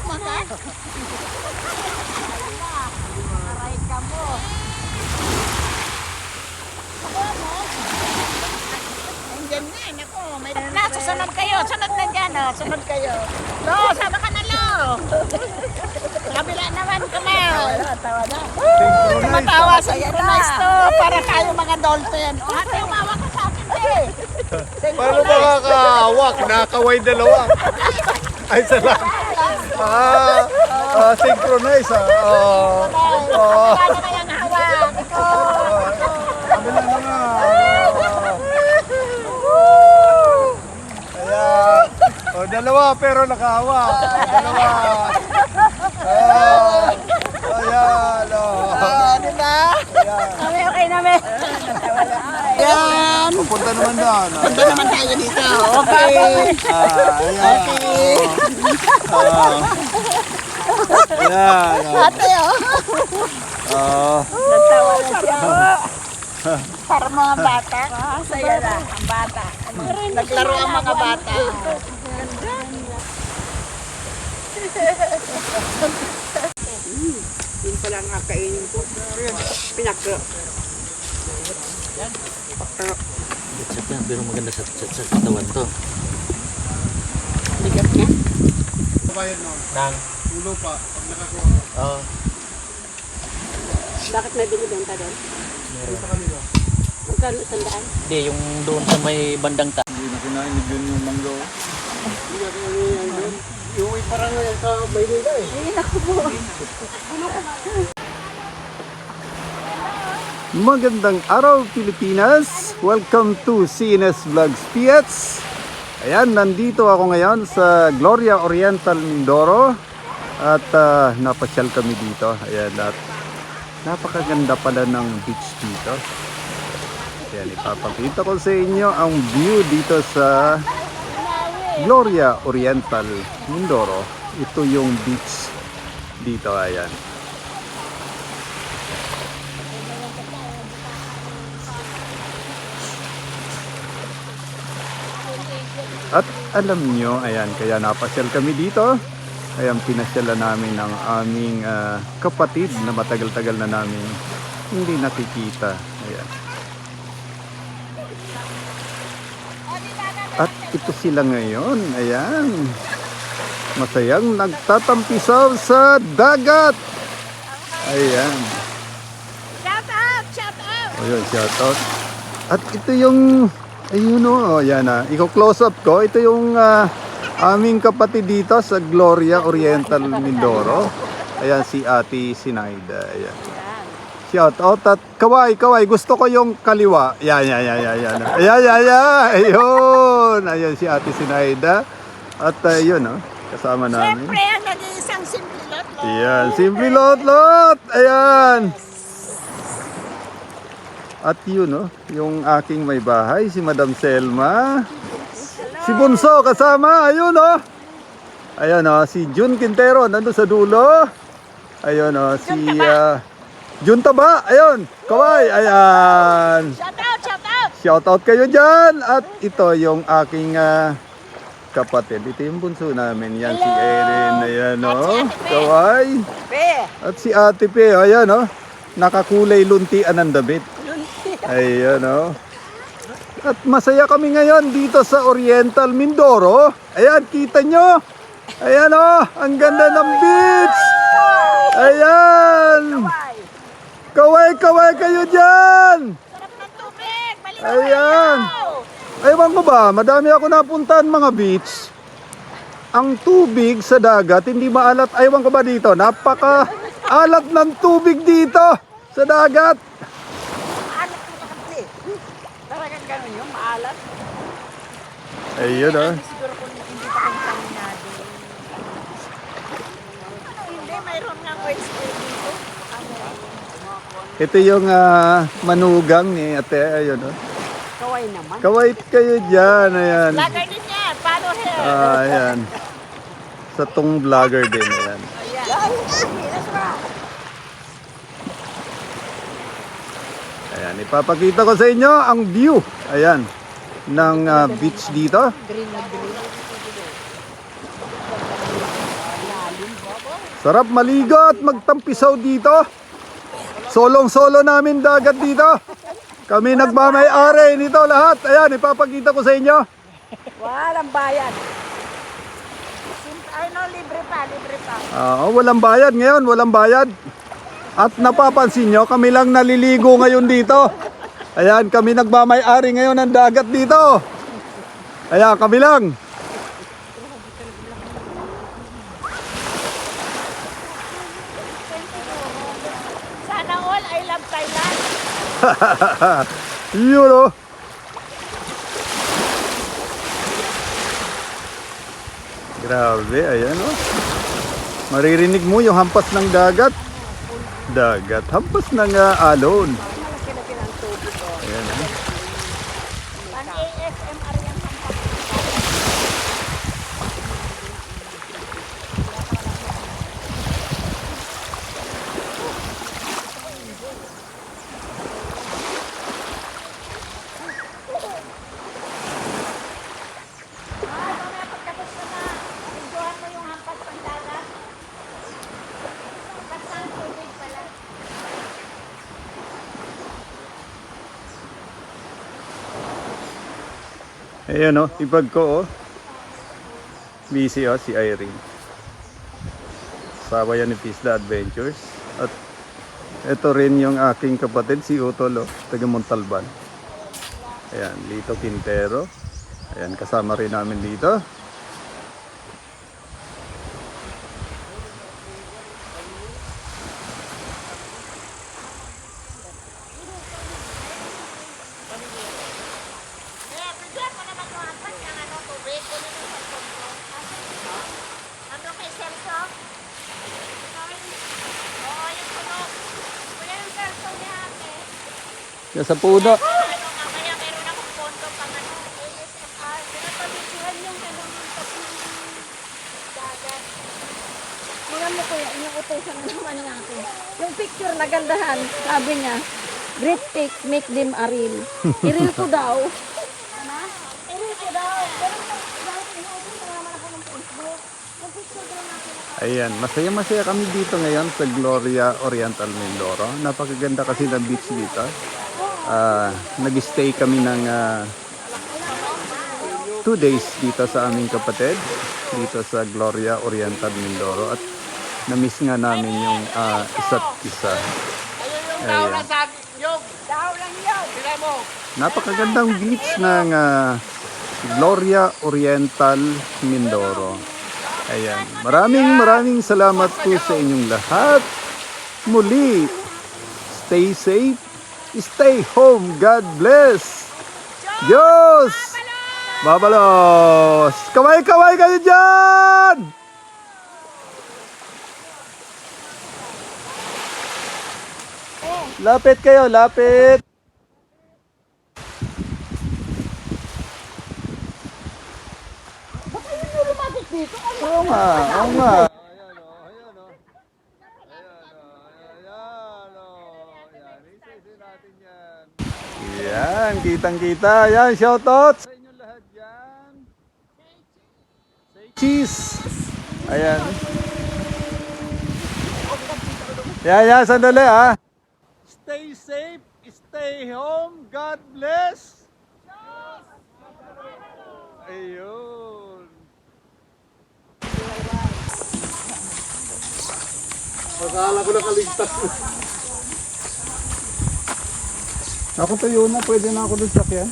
Makan? Aray ka mo. Andyan na, naku. Susunod kayo, sunod na dyan, oh. Sunod kayo. Lo, sama ka na, Lo. Kabila naman kami. Tawa na. Tumatawa sa synchronize to. Para tayo mga dolphin. O, ate, umawa ka sa akin, eh. Paano makakahawak? Nakaway dalawa. Ay, salamat. Synchronize Paano na yung hawak? Kabila na nga. Ayan. Dalawa pero nakahawak. Dalawa. Ayan. Diba? Ayan. Okay namin. Yan. Pupunta naman doon. Punta naman tayo dito. Okay. Ayan. Ayan. Ate, oh. Nagtawa na siya. Para mga bata. Saya na. Ang bata. Naglaro ang mga bata. Yun pala nga kainin ko. Pinakro. Gitsak yan, pero maganda sa katawan to. Bigat niya. Bayad no? Nang? Ulo pa. Pag nakakuha. Oo. Bakit may binibenta doon? Meron sa kanila. Magkano sandaan? Hindi, yung doon sa may bandang ta. Hindi na kinain ni Jun yung manglo. Hindi na kinain yun. Yung parang sa Maynila eh. Magandang araw Pilipinas! Welcome to CNS Vlogs PH. Ayan, nandito ako ngayon sa Gloria Oriental Mindoro. At napasyal kami dito. Ayan, at napakaganda pala ng beach dito. Ayan, ipapakita ko sa inyo ang view dito sa Gloria Oriental Mindoro. Ito yung beach dito, ayan. At alam nyo, ayan, kaya napasyal kami dito. Ayan, pinasyalan namin ng aming kapatid na matagal-tagal na namin hindi nakikita. Ayan. At ito sila ngayon, ayan. Masayang nagtatampisaw sa dagat. Ayan. Shout out! Shout out! Ayun, shout out. At ito yung, ayun o, ayan na. Iko-close up ko. Ito yung aming kapatid dito sa Gloria Oriental Mindoro. Ayan, si Ate Sinaida. Ayan. Shout out at kaway. Gusto ko yung kaliwa. Yan. Ayan. Ayun. Ayan si Ate Sinaida. At yun, kasama namin. Siyempre, ang nag-iisang simple lot. Ayan, simple lot. Ayan. At yun, yung aking may bahay, si Madam Selma. Si Bunso kasama, ayun Ayan si Jun Quintero, nandun sa dulo. Ayun si Jun Taba, ayun, kaway, ayan. Shout out! Shout out! Shout out kayo dyan. At ito yung aking kapatid. Ito yung bunso namin. Yan si Erin. Ayan kaway. Pe! At si Ate Pe. Ayan nakakulay luntian ang damit. Ayan At masaya kami ngayon dito sa Oriental Mindoro. Ayan, kita nyo. Ayan ang ganda ng beach. Ayan. Kaway kayo dyan. Sarap ng tubig! Maliwanag! Ayan. Ewan ko ba, madami ako napuntahan mga beach. Ang tubig sa dagat, hindi maalat. Ewan ko ba dito, napaka-alat ng tubig dito sa dagat. Maalat mo kasi. Talagang ganun yung maalat. Ayun Siguro kung hindi pa kontaminado. Hindi, mayroon nga waste dito. Ito yung manugang ni ate. Ayun Kaway naman. Kaway kayo dyan. Ayan. Vlogger din yan. Follow her. Ayan. Sa tong vlogger din. Ayan. Ayan. Ipapakita ko sa inyo ang view. Ayan. Ng beach dito. Green na green. Sarap maligo at magtampisaw dito. Solong-solo namin dagat dito. Kami nagmamay-ari nito lahat. Ayan, ipapakita ko sa inyo. Walang bayad. Ay no, libre pa. Walang bayad ngayon, walang bayad. At napapansin nyo, kami lang naliligo ngayon dito. Ayan, kami nagmamay-ari ngayon ng dagat dito. Ayan, kami lang. Sana all, I love Thailand. Yun o. Grabe, ayan o. Maririnig mo yung hampas ng dagat. Dagat, hampas ng alon. Ayan o. Pang ASMR yan. Ay, mamaya pagkatapos ka na, enjoyan mo yung hampas ng dagat. Hampas ng tubig pala. Ayan o, ipag ko o. Busy o, si Irene. Sawa yan ni Pisda Adventures. At ito rin yung aking kapatid, si Utol o, taga Montalban. Ayan, Lito Quintero. Ayan, kasama rin namin dito. Kaya, bigyan mo naman yung hampas yung tubig. Kunin mo yung cellphone ko. Nandun kay Celso? Oo, yung puno. Kunin yung cellphone niya, ate. Yan sa puno. Mamaya meron akong pondo pang ASMR. Pinapabitihan yung hampas ng dagat. Tingnan mo kuya, inuutosan na naman natin. Yung picture na gandahan, sabi niya, great pics make them a reel. I-reel ko daw. Ano? I-reel ko daw. Pero dahil inuutosan naman ako ng Facebook. Yung picture ko lang natin. Ayan, masaya-masaya kami dito ngayon sa Gloria Oriental Mindoro. Napakaganda kasi ng beach dito. Nag-stay kami ng 2 days dito sa aming kapatid. Dito sa Gloria Oriental Mindoro. At na-miss nga namin yung isa't isa. Ayan. Daw lang yun. Napakagandang beach ng Gloria Oriental Mindoro. Ayan. Maraming salamat po sa inyong lahat. Muli, stay safe, stay home. God bless. Diyos! Babalos! Kaway-kaway kayo dyan! Lapit kayo, lapit! Oo nga, oo nga. Yan, kitang-kita. Yan, shoutout sa inyong lahat yan. Say cheese. Ayan. Yan, sandali ha. Stay safe, stay home, God bless. Ayun. Akala ko nakaligtas. Ako tayo na, pwede na ako dun sakyan.